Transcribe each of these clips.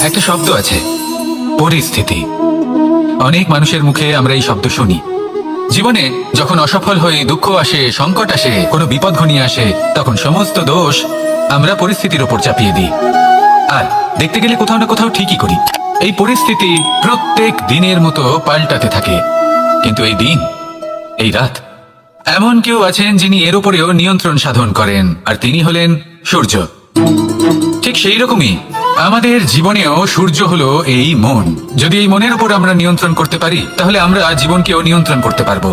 একটা শব্দ আছে, পরিস্থিতি। অনেক মানুষের মুখে আমরা এই শব্দ শুনি। জীবনে যখন অসফল হয়ে দুঃখ আসে, সংকট আসে, কোনো বিপদ ঘনিয়ে আসে, তখন সমস্ত দোষ আমরা পরিস্থিতির ওপর চাপিয়ে দিই। আর দেখতে গেলে কোথাও না কোথাও ঠিকই করি। এই পরিস্থিতি প্রত্যেক দিনের মতো পাল্টাতে থাকে, কিন্তু এই দিন, এই রাত, এমন কেউ আছেন যিনি এর উপরেও নিয়ন্ত্রণ সাধন করেন, আর তিনি হলেন সূর্য। ঠিক সেই রকমই আমাদের জীবনেও সূর্য হলো এই মন। যদি এই মনের উপর আমরা নিয়ন্ত্রণ করতে পারি, তাহলে আমরা জীবনকেও নিয়ন্ত্রণ করতে পারবো।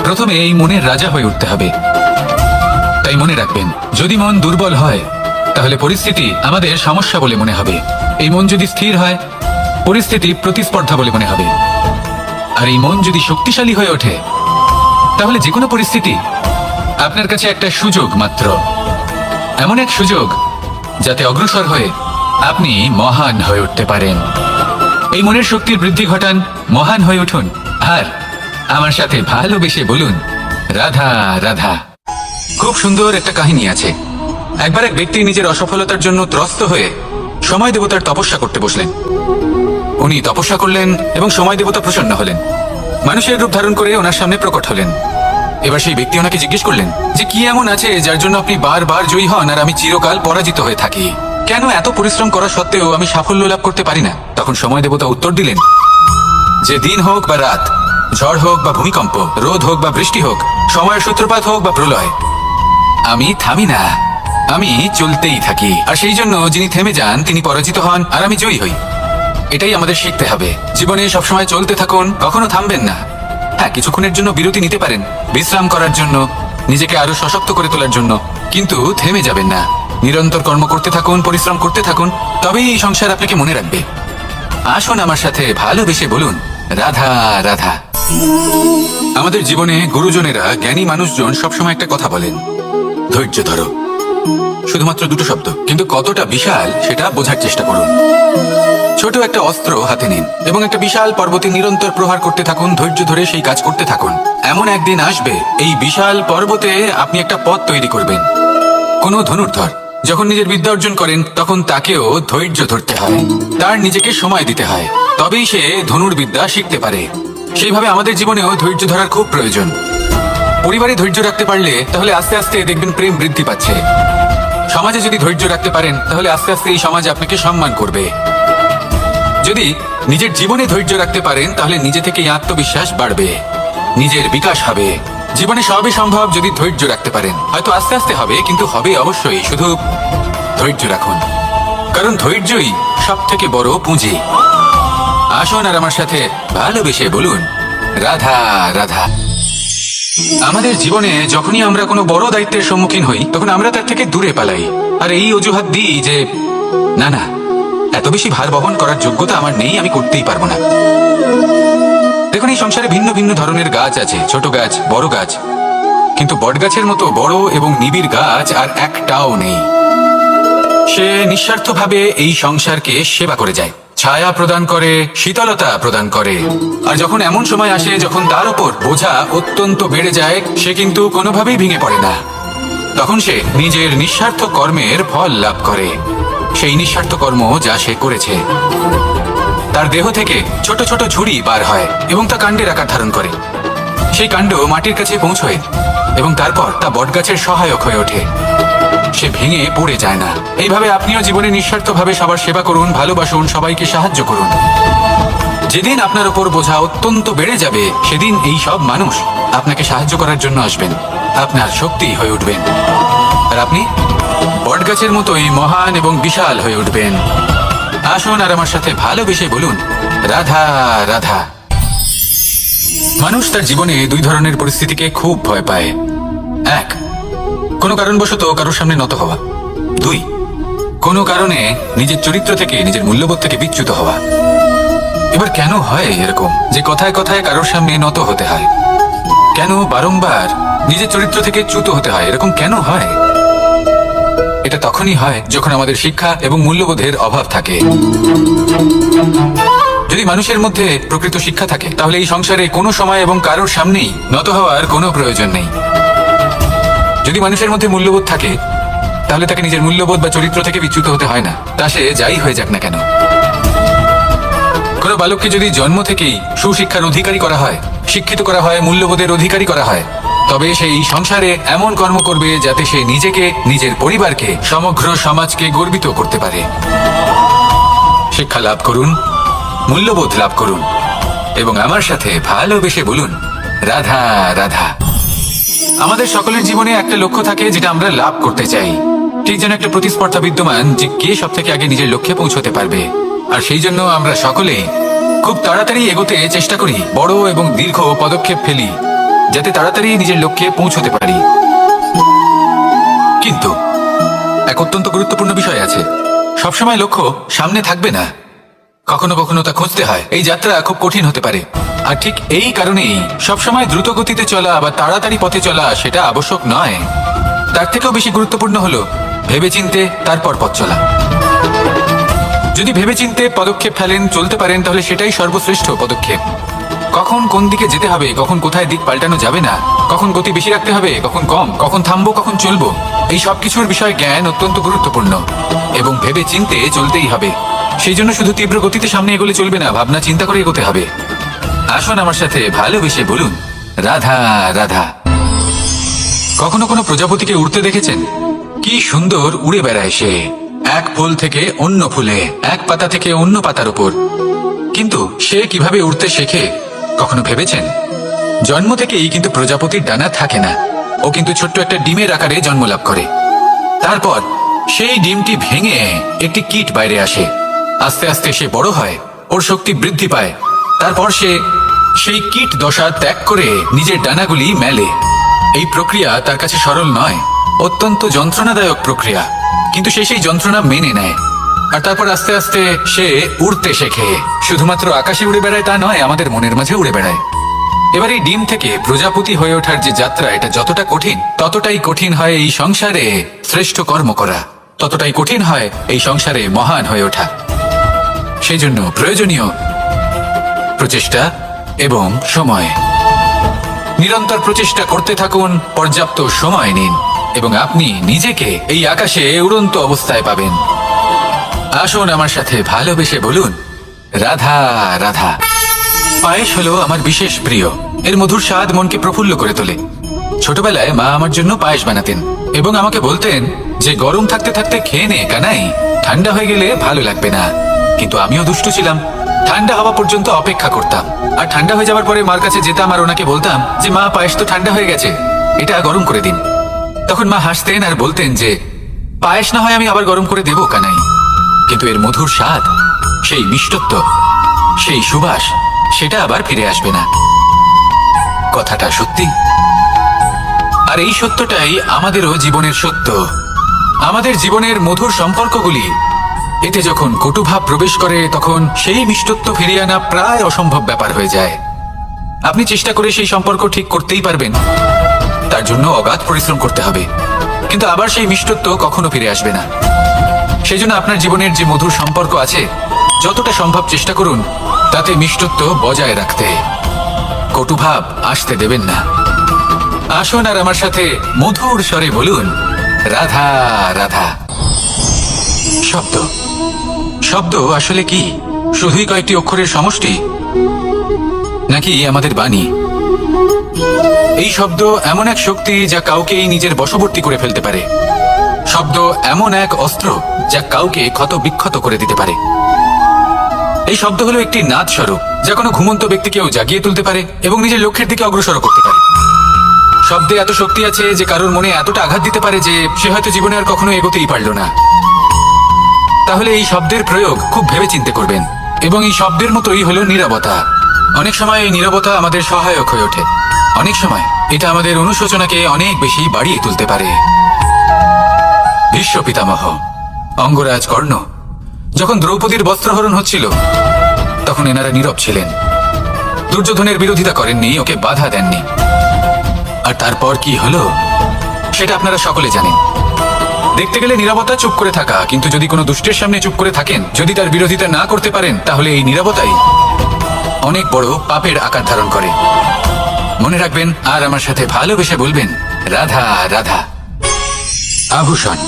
প্রথমে এই মনের রাজা হয়ে উঠতে হবে। তাই মনে রাখবেন, যদি মন দুর্বল হয়, তাহলে পরিস্থিতি আমাদের সমস্যা বলে মনে হবে। এই মন যদি স্থির হয়, পরিস্থিতি প্রতিস্পর্ধা বলে মনে হবে। আর এই মন যদি শক্তিশালী হয়ে ওঠে, তাহলে যে কোনো পরিস্থিতি আপনার কাছে একটা সুযোগ মাত্র। এমন এক সুযোগ যাতে অগ্রসর হয়ে আপনি মহান হয়ে উঠতে পারেন। এই মনের শক্তির বৃদ্ধি ঘটান, মহান হয়ে উঠুন, আর আমার সাথে ভালোবেসে বলুন, রাধা রাধা। খুব সুন্দর একটা কাহিনী আছে। একবার এক ব্যক্তি নিজের অসফলতার জন্য ত্রস্ত হয়ে সময় দেবতার তপস্যা করতে বসলেন। উনি তপস্যা করলেন এবং সময় দেবতা প্রসন্ন হলেন, মানুষের রূপ ধারণ করে ওনার সামনে প্রকট হলেন। এবার সেই ব্যক্তি ওনাকে জিজ্ঞেস করলেন যে কি এমন আছে যার জন্য আপনি বারবার জয়ী হন আর আমি চিরকাল পরাজিত হয়ে থাকি? কেন এত পরিশ্রম করা সত্ত্বেও আমি সাফল্য লাভ করতে পারি না? তখন সময় দেবতা উত্তর দিলেন যে দিন হোক বা রাত, ঝড় হোক বা ভূমিকম্প, রোদ হোক বা বৃষ্টি হোক, সময়ের সূত্রপাত হোক বা প্রলয়, আমি থামি না, আমি চলতেই থাকি। আর সেই জন্য যিনি থেমে যান তিনি পরাজিত হন আর আমি জয়ী হই। এটাই আমাদের শিখতে হবে। জীবনে সবসময় চলতে থাকুন, কখনো থামবেন না। হ্যাঁ, কিছুক্ষণের জন্য বিরতি নিতে পারেন, বিশ্রাম করার জন্য, নিজেকে আরো সশক্ত করে তোলার জন্য, কিন্তু থেমে যাবেন না। নিরন্তর কর্ম করতে থাকুন, পরিশ্রম করতে থাকুন, তবেই এই সংসার আপনাকে মনে রাখবে। আসুন আমার সাথে ভালোবেসে বলুন, রাধা রাধা। আমাদের জীবনে গুরুজনেরা, জ্ঞানী মানুষজন সবসময় একটা কথা বলেন, ধৈর্য ধরো। শুধুমাত্র দুটো শব্দ, কিন্তু কতটা বিশাল সেটা বোঝার চেষ্টা করুন। ছোট একটা অস্ত্র হাতে নিন এবং একটা বিশাল পর্বতে নিরন্তর প্রহার করতে থাকুন, ধৈর্য ধরে সেই কাজ করতে থাকুন। এমন একদিন আসবে, এই বিশাল পর্বতে আপনি একটা পথ তৈরি করবেন। কোনো ধনুর্ধর যখন নিজের বিদ্যা অর্জন করেন, তখন তাকেও ধৈর্য ধরতে হয়, তার নিজেকে সময় দিতে হয়, তবেই সে ধনুর্বিদ্যা শিখতে পারে। সেইভাবে আমাদের জীবনেও ধৈর্য ধরার খুব প্রয়োজন। পরিবারে ধৈর্য রাখতে পারলে তাহলে আস্তে আস্তে দেখবেন প্রেম বৃদ্ধি পাচ্ছে। সমাজে যদি ধৈর্য রাখতে পারেন, তাহলে আস্তে আস্তে এই সমাজ আপনাকে সম্মান করবে। যদি নিজের জীবনে ধৈর্য রাখতে পারেন, তাহলে নিজে থেকেই আত্মবিশ্বাস বাড়বে, নিজের বিকাশ হবে। জীবনে সবই সম্ভব যদি ধৈর্য রাখতে পারেন। হয়তো আস্তে আস্তে হবে, কিন্তু হবে অবশ্যই। শুধু ধৈর্য রাখুন, কারণ ধৈর্যই সব থেকে বড় পুঁজি। আসুন আর আমার সাথে ভালোবেসে বলুন, রাধা রাধা। আমাদের জীবনে যখনই আমরা কোনো বড় দায়িত্বের সম্মুখীন হই, তখন আমরা তার থেকে দূরে পালাই আর এই অজুহাত দিই যে না না, এত বেশি ভার বহন করার যোগ্যতা আমার নেই, আমি করতেই পারবো না। দেখুন, এই সংসারে ভিন্ন ভিন্ন ধরনের গাছ আছে, ছোট গাছ, বড় গাছ, কিন্তু বট গাছের মতো বড় এবং নিবিড় গাছ আর একটাও নেই। সে নিঃস্বার্থভাবে এই সংসারকে সেবা করে যায়, ছায়া প্রদান করে, শীতলতা প্রদান করে। আর যখন এমন সময় আসে যখন তার উপর বোঝা অত্যন্ত বেড়ে যায়, সে কিন্তু কোনোভাবেই ভেঙে পড়ে না। তখন সে নিজের নিঃস্বার্থ কর্মের ফল লাভ করে। সেই নিঃস্বার্থ কর্ম যা সে করেছে, তার দেহ থেকে ছোট ছোট ঝুড়ি বার হয় এবং তা কাণ্ডের আকার ধারণ করে। সেই কাণ্ড মাটির কাছে পৌঁছয় এবং তারপর তা বটগাছের সহায়ক হয়ে ওঠে। সে ভেঙে পড়ে যায় না। এইভাবে আপনিও জীবনে নিঃস্বার্থভাবে সবার সেবা করুন, ভালোবাসুন, সবাইকে সাহায্য করুন। যেদিন আপনার উপর বোঝা অত্যন্ত বেড়ে যাবে, সেদিন এই সব মানুষ আপনাকে সাহায্য করার জন্য আসবেন, আপনার শক্তি হয়ে উঠবেন, আর আপনি বটগাছের মতোই মহান এবং বিশাল হয়ে উঠবেন। আসুন আর আমার সাথে ভালোবেসে বলুন, রাধা রাধা। মানুষ তার জীবনে দুই ধরনের পরিস্থিতিকে খুব ভয় পায়। এক, কোনো কারণবশত কারোর সামনে নত হওয়া। দুই, কোনো কারণে নিজের চরিত্র থেকে, নিজের মূল্যবোধ থেকে বিচ্যুত হওয়া। এবার কেন হয় এরকম যে কথায় কথায় কারোর সামনে নত হতে হয়? কেন বারংবার নিজের চরিত্র থেকে চ্যুত হতে হয়? এরকম কেন হয়? এটা তখনই হয় যখন আমাদের শিক্ষা এবং মূল্যবোধের অভাব থাকে। যদি মানুষের মধ্যে প্রকৃত শিক্ষা থাকে, তাহলে এই সংসারে কোনো সময় এবং কারোর সামনেই নত হওয়ার কোনো প্রয়োজন নেই। যদি মানুষের মধ্যে মূল্যবোধ থাকে, তাহলে তাকে নিজের মূল্যবোধ বা চরিত্র থেকে বিচ্যুত হতে হয় না, তা সে যাই হয়ে যাক না কেন। কোনো বালককে যদি জন্ম থেকেই সুশিক্ষার অধিকারী করা হয়, শিক্ষিত করা হয়, মূল্যবোধের অধিকারী করা হয়, তবে সেই সংসারে এমন কর্ম করবে যাতে সে নিজেকে, নিজের পরিবারকে, সমগ্র সমাজকে গর্বিত করতে পারে। শিক্ষা লাভ করুন, মূল্যবোধ লাভ করুন এবং আমার সাথে ভালোবেসে বলুন, রাধা রাধা। আমাদের সকলের জীবনে একটা লক্ষ্য থাকে যেটা আমরা লাভ করতে চাই। ঠিক যেন একটা প্রতিস্পর্ধা বিদ্যমান যে কে সব থেকে আগে নিজের লক্ষ্যে পৌঁছতে পারবে। আর সেই জন্য আমরা সকলে খুব তাড়াতাড়ি এগোতে চেষ্টা করি, বড় এবং দীর্ঘ পদক্ষেপ ফেলি যাতে তাড়াতাড়ি নিজের লক্ষ্যে পৌঁছতে পারি। কিন্তু এক অত্যন্ত গুরুত্বপূর্ণ বিষয় আছে, সবসময় লক্ষ্য সামনে থাকবে না, কখনো কখনো তা খুঁজতে হয়। এই যাত্রা খুব কঠিন হতে পারে, আর ঠিক এই কারণেই সবসময় দ্রুত গতিতে চলা বা তাড়াতাড়ি পথে চলা সেটা আবশ্যক নয়। তার থেকেও বেশি গুরুত্বপূর্ণ হলো ভেবেচিন্তে তারপর পথ চলা। যদি ভেবেচিন্তে পদক্ষেপ ফেলেন, চলতে পারেন, তাহলে সেটাই সর্বশ্রেষ্ঠ পদক্ষেপ। কখন কোন দিকে যেতে হবে, কখন কোথায় দিক পাল্টানো যাবে না, কখন গতি বেশি রাখতে হবে, কখন কম, কখন থামবো, কখন চলবো, এই সব কিছুর বিষয় জ্ঞান অত্যন্ত গুরুত্বপূর্ণ এবং ভেবে চিন্তে চলতেই হবে। সেই জন্য শুধু তীব্র গতিতে সামনে এগোলে চলবে না, ভাবনা চিন্তা করে এগোতে হবে। আসুন আমার সাথে ভালোবেসে বলুন, রাধা রাধা। কখনো কোনো প্রজাপতিকে উড়তে দেখেছেন? কি সুন্দর উড়ে বেড়ায় সে, এক ফুল থেকে অন্য ফুলে, এক পাতা থেকে অন্য পাতার উপর। কিন্তু সে কিভাবে উড়তে শেখে কখনো ভেবেছেন? জন্ম থেকেই কিন্তু প্রজাপতির ডানা থাকে না, ও কিন্তু ছোট্ট একটা ডিমের আকারে জন্ম লাভ করে। তারপর সেই ডিমটি ভেঙে একটি কীট বাইরে আসে। আস্তে আস্তে সে বড় হয়, ওর শক্তি বৃদ্ধি পায়। তারপর সে সেই কীট দশা ত্যাগ করে নিজের ডানাগুলি মেলে। এই প্রক্রিয়া তার কাছে সরল নয়, অত্যন্ত যন্ত্রণাদায়ক প্রক্রিয়া, কিন্তু সে সেই যন্ত্রণা মেনে নেয়। আর তারপর আস্তে আস্তে সে উড়তে শেখে। শুধুমাত্র আকাশে উড়ে বেড়ায় তা নয়, আমাদের মনের মাঝে উড়ে বেড়ায়। এবার এই ডিম থেকে প্রজাপতি হয়ে ওঠার যে যাত্রা, এটা যতটা কঠিন, ততটাই কঠিন হয় এই সংসারে শ্রেষ্ঠ কর্ম করা, ততটাই কঠিন হয় এই সংসারে মহান হয়ে ওঠা। সেই জন্য প্রয়োজনীয় প্রচেষ্টা এবং সময়। নিরন্তর প্রচেষ্টা করতে থাকুন, পর্যাপ্ত সময় নিন এবং আপনি নিজেকে এই আকাশে উড়ন্ত অবস্থায় পাবেন। আসুন আমার সাথে ভালোবেসে বলুন, রাধা রাধা। পায়েস হলো আমার বিশেষ প্রিয়। এর মধুর স্বাদ মনকে প্রফুল্ল করে তোলে। ছোটবেলায় মা আমার জন্য পায়েস বানাতেন এবং আমাকে বলতেন যে গরম থাকতে থাকতে খেয়ে নে কানাই, ঠান্ডা হয়ে গেলে ভালো লাগবে না। কিন্তু আমিও দুষ্টু ছিলাম, ঠান্ডা হওয়া পর্যন্ত অপেক্ষা করতাম। আর ঠান্ডা হয়ে যাওয়ার পরে মার কাছে যেতাম আর ওনাকে বলতাম যে মা, পায়েস তো ঠান্ডা হয়ে গেছে, এটা গরম করে দিন। তখন মা হাসতেন আর বলতেন যে পায়েস না হয় আমি আবার গরম করে দেবো কানাই, কিন্তু এর মধুর স্বাদ, সেই মিষ্টত্ব, সেই সুবাস, সেটা আবার ফিরে আসবে না। কথাটা সত্যি। আর এই সত্যটাই আমাদেরও জীবনের সত্য। আমাদের জীবনের মধুর সম্পর্কগুলি, এতে যখন কটুভাব প্রবেশ করে তখন সেই মিষ্টত্ব ফিরিয়ে আনা প্রায় অসম্ভব ব্যাপার হয়ে যায়। আপনি চেষ্টা করে সেই সম্পর্ক ঠিক করতেই পারবেন, তার জন্য অগাধ পরিশ্রম করতে হবে, কিন্তু আবার সেই মিষ্টত্ব কখনো ফিরে আসবে না। সেই জন্য আপনার জীবনের যে মধুর সম্পর্ক আছে, যতটা সম্ভব চেষ্টা করুন তাতে মিষ্টত্ব বজায় রাখতে। কটুভাব আসতে দেবেন না। আসুন আর আমার সাথে মধুর স্বরে বলুন, রাধা রাধা। শব্দ, শব্দ আসলে কি? শুধুই কয়েকটি অক্ষরের সমষ্টি, নাকি আমাদের বাণী? এই শব্দ এমন এক শক্তি যা কাউকে নিজের বশবর্তী করে ফেলতে পারে। শব্দ এমন এক অস্ত্র যা কাউকে ক্ষত বিক্ষত করে দিতে পারে। এই শব্দ হলো একটি নাদ স্বরূপ যা কোনো ঘুমন্ত ব্যক্তিকেও জাগিয়ে তুলতে পারে এবং নিজের লক্ষ্যের দিকে অগ্রসর করতে পারে। শব্দে এত শক্তি আছে যে কারোর মনে এতটা আঘাত দিতে পারে যে সে হয়তো জীবনে আর কখনো এগোতেই পারল না। তাহলে এই শব্দের প্রয়োগ খুব ভেবেচিন্তে করবেন। এবং এই শব্দের মতোই হলো নীরবতা। অনেক সময় এই নীরবতা আমাদের সহায়ক হয়ে ওঠে, অনেক সময় এটা আমাদের অনুশোচনাকে অনেক বেশি বাড়িয়ে তুলতে পারে। ভীষ্ম পিতামহ, অঙ্গরাজ কর্ণ, যখন দ্রৌপদীর বস্ত্রহরণ হচ্ছিল তখন এনারা নীরব ছিলেন। দুর্যোধনের বিরোধিতা করেননি, ওকে বাধা দেননি। আর তারপর কি হলো সেটা আপনারা সকলে জানেন। দেখতে গেলে নীরবতা চুপ করে থাকা, কিন্তু যদি কোনো দুষ্টের সামনে চুপ করে থাকেন, যদি তার বিরোধিতা না করতে পারেন, তাহলে এই নীরবতাই অনেক বড় পাপের আকার ধারণ করে। মনে রাখবেন আর আমার সাথে ভালোবেসে বলবেন, রাধা রাধা। আভূষণ।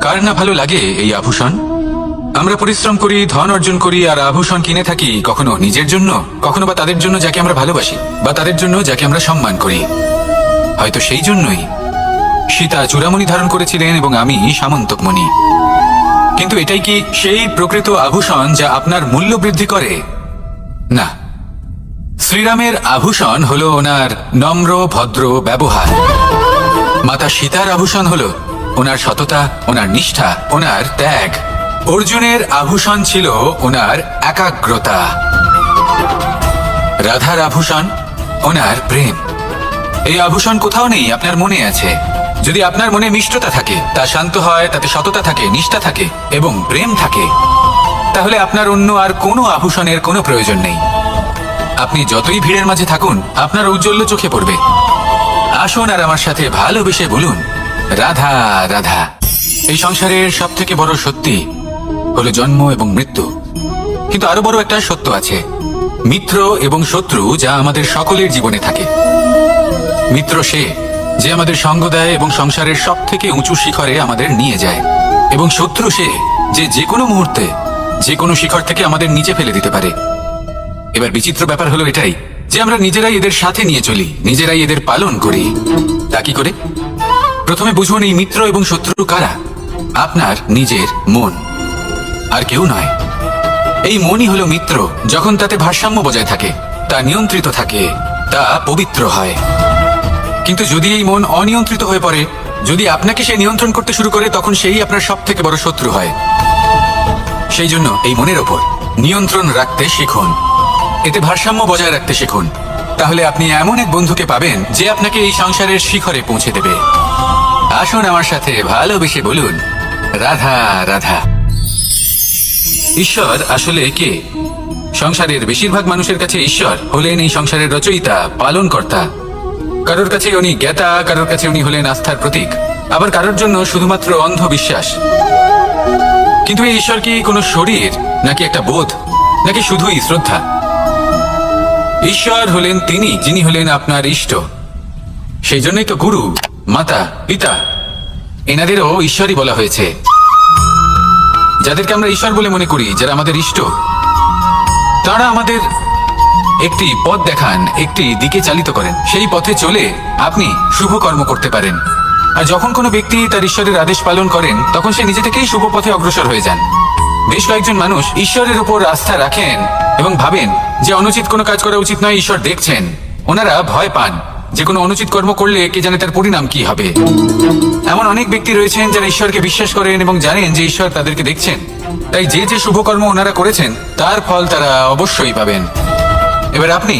কার না ভালো লাগে এই আভূষণ? আমরা পরিশ্রম করি, ধন অর্জন করি, আর আভূষণ কিনে থাকি, কখনো নিজের জন্য, কখনো বা তাদের জন্য যাকে আমরা ভালোবাসি, বা তাদের জন্য যাকে আমরা সম্মান করি। হয়তো সেই জন্যই সীতা চূড়ামণি ধারণ করেছিলেন এবং আমি সামন্তকমণি। কিন্তু এটাই কি সেই প্রকৃত আভূষণ যা আপনার মূল্য বৃদ্ধি করে? না। শ্রীরামের আভূষণ হলো ওনার নম্র ভদ্র ব্যবহার। মাতা সীতার আভূষণ হলো ওনার সততা, ওনার নিষ্ঠা, ওনার ত্যাগ। অর্জুনের আভূষণ ছিল ওনার একাগ্রতা। রাধার আভূষণ ওনার প্রেম। এই আভূষণ কোথাও নেই, আপনার মনে আছে। যদি আপনার মনে মিষ্টতা থাকে, তা শান্ত হয়, তাতে সততা থাকে, নিষ্ঠা থাকে এবং প্রেম থাকে, তাহলে আপনার অন্য আর কোনো আভূষণের কোনো প্রয়োজন নেই। আপনি যতই ভিড়ের মাঝে থাকুন, আপনার ঔজ্জ্বল্য চোখে পড়বে। আসুন আর আমার সাথে ভালোবেসে বলুন, রাধা রাধা। এই সংসারের সব থেকে বড় সত্যি হলো জন্ম এবং মৃত্যু, কিন্তু আরো বড় একটা সত্য আছে, মিত্র এবং শত্রু, যা আমাদের সকলের জীবনে থাকে। মিত্র সে যে আমাদের সঙ্গ দেয় এবং সংসারের সব থেকে উঁচু শিখরে আমাদের নিয়ে যায়, এবং শত্রু সে যে যে কোনো মুহূর্তে যে কোনো শিখর থেকে আমাদের নিচে ফেলে দিতে পারে। এবার বিচিত্র ব্যাপার হলো এটাই যে আমরা নিজেরাই এদের সাথে নিয়ে চলি, নিজেরাই এদের পালন করি। তা কি করে? প্রথমে বুঝুন এই মিত্র এবং শত্রু কারা। আপনার নিজের মন, আর কেউ নয়। এই মনই হলো মিত্র। যখন তাতে ভারসাম্য বজায় থাকে, তা নিয়ন্ত্রিত থাকে, তা পবিত্র হয়। কিন্তু যদি এই মন অনিয়ন্ত্রিত হয়ে পড়ে, যদি আপনাকে সে নিয়ন্ত্রণ করতে শুরু করে, তখন সেই আপনার সব থেকে বড় শত্রু হয়। সেই জন্য এই মনের ওপর নিয়ন্ত্রণ রাখতে শিখুন, এতে ভারসাম্য বজায় রাখতে শিখুন। তাহলে আপনি এমন এক বন্ধুকে পাবেন যে আপনাকে এই সংসারের শিখরে পৌঁছে দেবে। আসুন আমার সাথে ভালোবেসে বলুন, রাধা রাধা। ঈশ্বর আসলে কে? সংসারের বেশিরভাগ মানুষের কাছে ঈশ্বর হলেন এই সংসারের রচয়িতা, পালনকর্তা। কারোর কাছে উনি জ্ঞাতা, কারোর কাছে উনি হলেন আস্থার প্রতীক, আবার কারোর জন্য শুধুমাত্র অন্ধবিশ্বাস। কিন্তু এই ঈশ্বর কি কোনো শরীর, নাকি একটা বোধ, নাকি শুধুই শ্রদ্ধা? ঈশ্বর হলেন তিনি যিনি হলেন আপনার ইষ্ট। সেই জন্যই তো গুরু, মাতা, পিতা এনাদেরও ঈশ্বরই বলা হয়েছে। যাদেরকে আমরা ঈশ্বর বলে মনে করি, যারা আমাদের ইষ্ট, তারা আমাদের একটি পথ দেখান, একটি দিকে চালিত করেন। সেই পথে চলে আপনি শুভ কর্ম করতে পারেন। আর যখন কোনো ব্যক্তি তার ঈশ্বরের আদেশ পালন করেন, তখন সে নিজে থেকেই শুভ পথে অগ্রসর হয়ে যান। বেশ কয়েকজন মানুষ ঈশ্বরের উপর আস্থা রাখেন এবং ভাবেন যে অনুচিত কোনো কাজ করা উচিত নয়, ঈশ্বর দেখছেন। ওনারা ভয় পান যে কোনো অনুচিত কর্ম করলে কে জানে তার পরিণাম কি হবে। এমন অনেক ব্যক্তি রয়েছেন যারা ঈশ্বরকে বিশ্বাস করেন এবং জানেন যে ঈশ্বর তাদেরকে দেখছেন, তাই যে যে শুভ কর্ম ওনারা করেছেন তার ফল তারা অবশ্যই পাবেন। এবার আপনি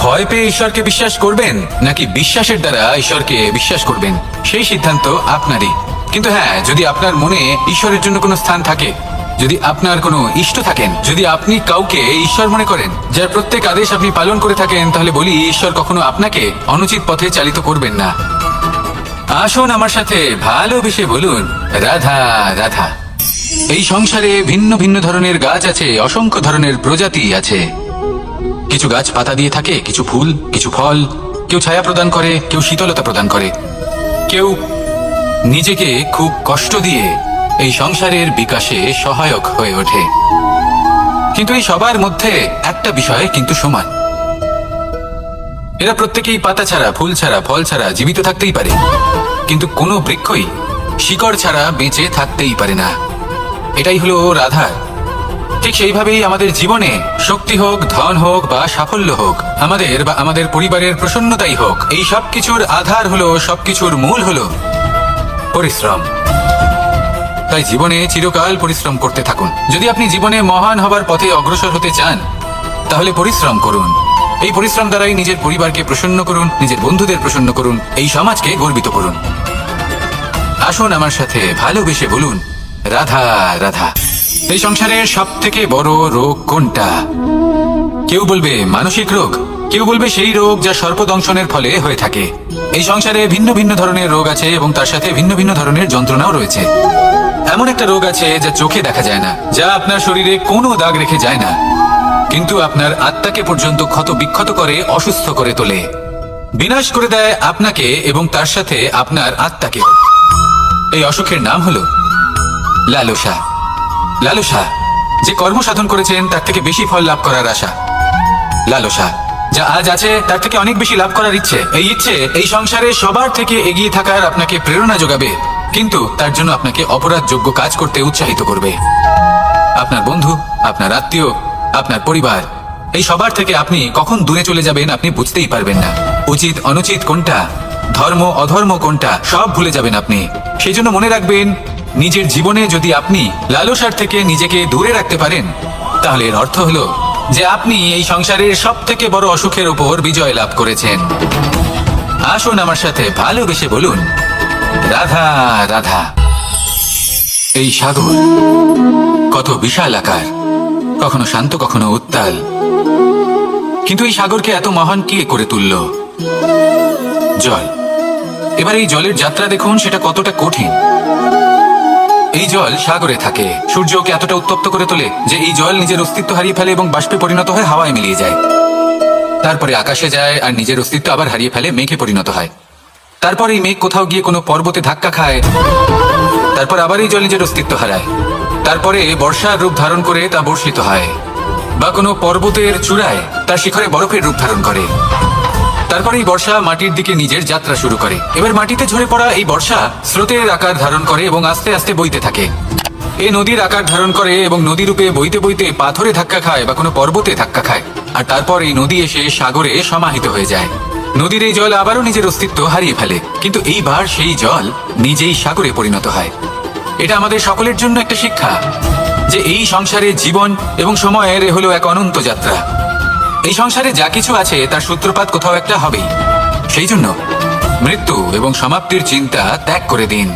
ভয় পেয়ে ঈশ্বরকে বিশ্বাস করবেন, নাকি বিশ্বাসের দ্বারা ঈশ্বরকে বিশ্বাস করবেন, সেই সিদ্ধান্ত আপনারই। কিন্তু হ্যাঁ, যদি আপনার মনে ঈশ্বরের জন্য কোনো স্থান থাকে, যদি আপনার কোনো ইষ্ট থাকেন, যদি আপনি কাউকে ঈশ্বর মনে করেন, যার প্রত্যেক আদেশ আপনি পালন করে থাকেন, তাহলে বলি ঈশ্বর কখনো আপনাকে অনুচিত পথে চালিত করবেন না। আসুন আমার সাথে ভালোবেসে বলুন, রাধা রাধা। এই সংসারে ভিন্ন ভিন্ন ধরনের গাছ আছে, অসংখ্য ধরনের প্রজাতি আছে। কিছু গাছ পাতা দিয়ে থাকে, কিছু ফুল, কিছু ফল। কেউ ছায়া প্রদান করে, কেউ শীতলতা প্রদান করে, কেউ নিজেকে খুব কষ্ট দিয়ে এই সংসারের বিকাশে সহায়ক হয়ে ওঠে। কিন্তু এই সবার মধ্যে একটা বিষয় কিন্তু সমান, এরা প্রত্যেকেই পাতা ছাড়া, ফুল ছাড়া, ফল ছাড়া জীবিত থাকতেই পারে, কিন্তু কোনো বৃক্ষই শিকড় ছাড়া বেঁচে থাকতেই পারে না। এটাই হলো রাধা। ঠিক সেইভাবেই আমাদের জীবনে শক্তি হোক, ধন হোক বা সাফল্য হোক, আমাদের বা আমাদের পরিবারের প্রসন্নতাই হোক, এই সব কিছুর আধার হলো, সবকিছুর মূল হলো পরিশ্রম। তাই জীবনে চিরকাল পরিশ্রম করতে থাকুন। যদি আপনি জীবনে মহান হবার পথে অগ্রসর হতে চান, তাহলে পরিশ্রম করুন। এই পরিশ্রম দ্বারাই নিজের পরিবারকে প্রসন্ন করুন, নিজের বন্ধুদের প্রসন্ন করুন, এই সমাজকে গর্বিত করুন। আসুন আমার সাথে ভালোবেসে বলুন, রাধা রাধা। এই সংসারের সব থেকে বড় রোগ কোনটা? কেউ বলবে মানসিক রোগ, কেউ বলবে সেই রোগ যা সর্পদংশনের ফলে হয়ে থাকে। এই সংসারে ভিন্ন ভিন্ন ধরনের রোগ আছে এবং তার সাথে ভিন্ন ভিন্ন ধরনের যন্ত্রণাও রয়েছে। এমন একটা রোগ আছে যা চোখে দেখা যায় না, যা আপনার শরীরে কোনো দাগ রেখে যায় না, কিন্তু আপনার আত্মাকে পর্যন্ত ক্ষত বিক্ষত করে, অসুস্থ করে তোলে, বিনাশ করে দেয় আপনাকে এবং তার সাথে আপনার আত্মাকে। এই অসুখের নাম হলো লালসা। লালসা, যে কর্ম সাধন করেছেন তার থেকে বেশি ফল লাভ করার আশা। লালসা, যা আজ আছে তার থেকে অনেক বেশি লাভ করার ইচ্ছে। এই ইচ্ছে এই সংসারে সবার থেকে এগিয়ে থাকার আপনাকে প্রেরণা যোগাবে, কিন্তু তার জন্য আপনাকে অপরাধযোগ্য কাজ করতে উৎসাহিত করবে। আপনার বন্ধু, আপনার আত্মীয়, আপনার পরিবার, এই সবার থেকে আপনি কখন দূরে চলে যাবেন আপনি বুঝতেই পারবেন না। উচিত অনুচিত কোনটা, ধর্ম অধর্ম কোনটা, সব ভুলে যাবেন আপনি। সেই জন্য মনে রাখবেন, নিজের জীবনে যদি আপনি লালসার থেকে নিজেকে দূরে রাখতে পারেন, তাহলে এর অর্থ হলো যে আপনি এই সংসারের সব থেকে বড় অসুখের উপর বিজয় লাভ করেছেন। আসুন আমার সাথে ভালোবেসে বলুন, রাধা রাধা। এই সাগর কত বিশাল আকার, কখনো শান্ত কখনো উত্তাল, কিন্তু এই সাগরকে এত মহান কে করে তুলল? জল। এবার এই জলের যাত্রা দেখুন, সেটা কতটা কঠিন। এই জল সাগরে থাকে, সূর্যকে এতটা উত্তপ্ত করে তোলে যে এই জল নিজের অস্তিত্ব হারিয়ে ফেলে এবং বাষ্পে পরিণত হয়ে হাওয়ায় মিলিয়ে যায়। তারপরে আকাশে যায় আর নিজের অস্তিত্ব আবার হারিয়ে ফেলে মেঘে পরিণত হয়। তারপর এই মেঘ কোথাও গিয়ে কোনো পর্বতে ধাক্কা খায়, তারপর আবার এই জল নিজের অস্তিত্ব হারায়। তারপরে বর্ষার রূপ ধারণ করে তা বর্ষিত হয়, বা কোনো পর্বতের চূড়ায় তার শিখরে বরফের রূপ ধারণ করে। তারপরে এই বর্ষা মাটির দিকে নিজের যাত্রা শুরু করে। এবার মাটিতে ঝরে পড়া এই বর্ষা স্রোতের আকার ধারণ করে এবং আস্তে আস্তে বইতে থাকে। এ নদীর আকার ধারণ করে এবং নদী রূপে বইতে বইতে পাথরে ধাক্কা খায় বা কোনো পর্বতে ধাক্কা খায়, আর তারপর এই নদী এসে সাগরে সমাহিত হয়ে যায়। নদীর এই জল আবারও নিজের অস্তিত্ব হারিয়ে ফেলে, কিন্তু এইবার সেই জল নিজেই সাগরে পরিণত হয়। এটা আমাদের সকলের জন্য একটা শিক্ষা যে এই সংসারে জীবন এবং সময়ের হলো এক অনন্ত যাত্রা। এই সংসারে যা কিছু আছে তার সূত্রপাত কোথাও একটা হবেই। সেই জন্য মৃত্যু এবং সমাপ্তির চিন্তা ত্যাগ করে দিন,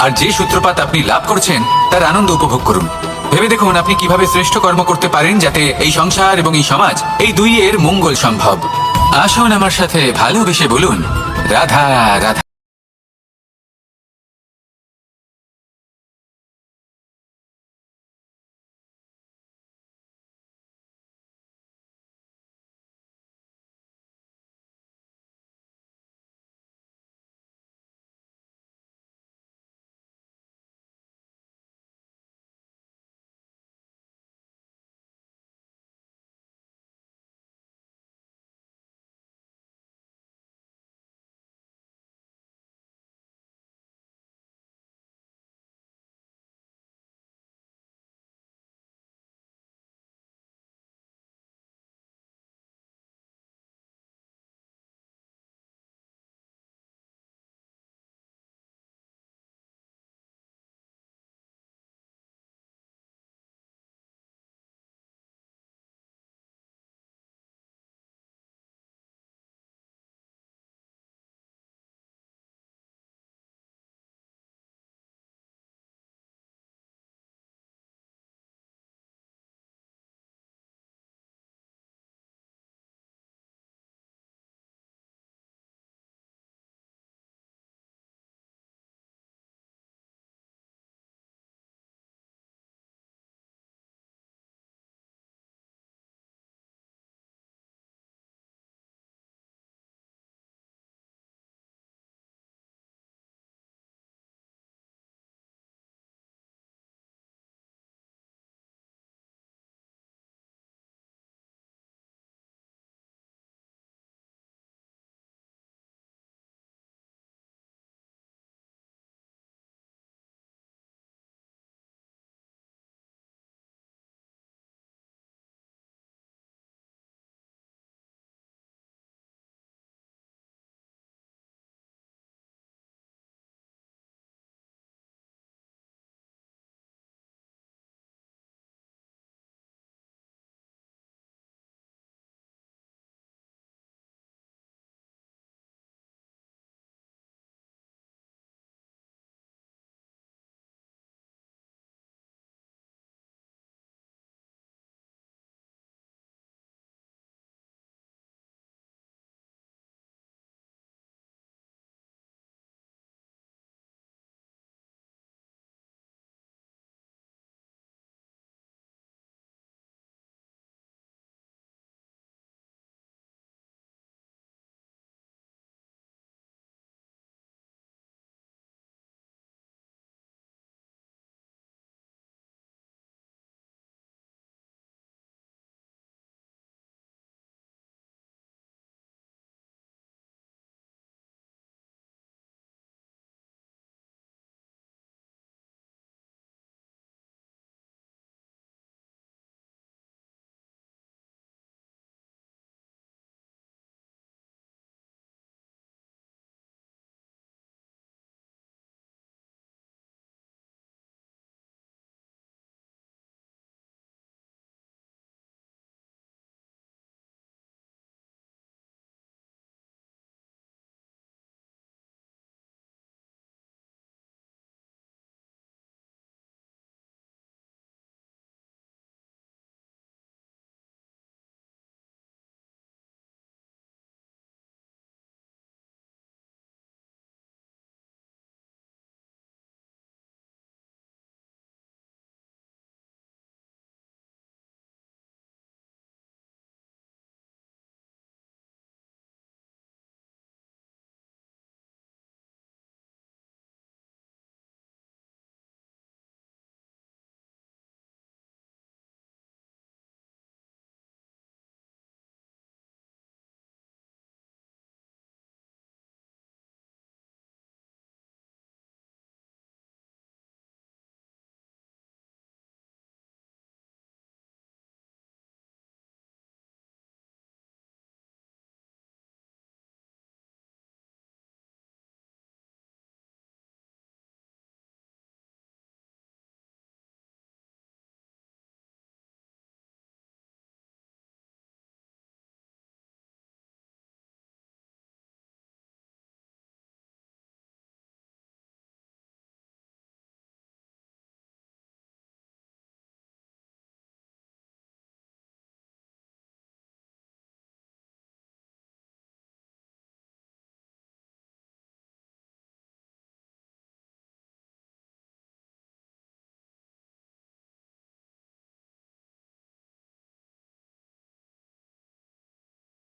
আর যে সূত্রপাত আপনি লাভ করছেন তার আনন্দ উপভোগ করুন। ভেবে দেখুন আপনি কিভাবে শ্রেষ্ঠ কর্ম করতে পারেন যাতে এই সংসার এবং এই সমাজ, এই দুইয়ের মঙ্গল সম্ভব। আসুন আমার সাথে ভালোবেসে বলুন, রাধা রাধা।